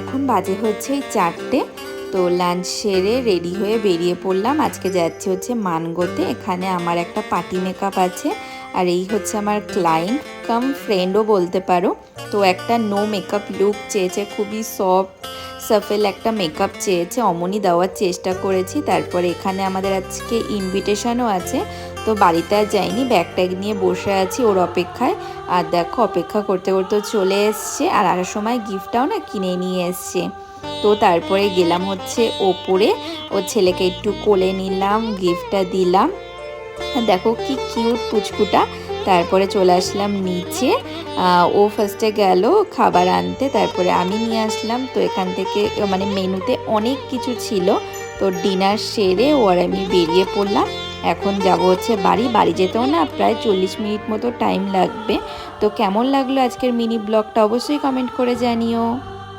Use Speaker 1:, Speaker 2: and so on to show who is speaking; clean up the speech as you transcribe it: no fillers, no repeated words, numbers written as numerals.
Speaker 1: এখন বাজে হচ্ছে 4টে। তো লাঞ্চ সেরে রেডি হয়ে বেরিয়ে পড়লাম। আজকে যাচ্ছি হচ্ছে মানগোতে, এখানে আমার একটা পার্টি মেকআপ আছে। আর এই হচ্ছে আমার ক্লায়েন্ট কাম ফ্রেন্ডও বলতে পারো। তো একটা নো মেকআপ লুক চেয়েছে, খুবই সফট সাফেল একটা মেকআপ চেয়েছে, অমনি দেওয়ার চেষ্টা করেছি। তারপরে এখানে আমাদের আজকে ইনভিটেশনও আছে, তো বাড়িতে আর যাইনি, ব্যাগ ট্যাগ নিয়ে বসে আছি ওর অপেক্ষায়। আর দেখো অপেক্ষা করতে করতে চলে এসছে, আর আসার সময় গিফটটাও না কিনে নিয়ে এসছে। তো তারপরে গেলাম হচ্ছে ওপরে, ওর ছেলেকে একটু কোলে নিলাম, গিফটটা দিলাম। দেখো কি কিউট পুচকুটা। তারপরে চলে আসলাম নিচে। ও ফার্স্টে গেল খাবার আনতে, তারপরে আমি নিয়ে আসলাম। তো এখান থেকে মানে মেনুতে অনেক কিছু ছিল। তো ডিনার সেরে ও আর আমি বেরিয়ে পড়লাম। এখন যাব হচ্ছে বাড়ি যেতেও না প্রায় 40 মিনিট মতো টাইম লাগবে। তো কেমন লাগলো আজকের মিনি ব্লগটা অবশ্যই কমেন্ট করে জানিও।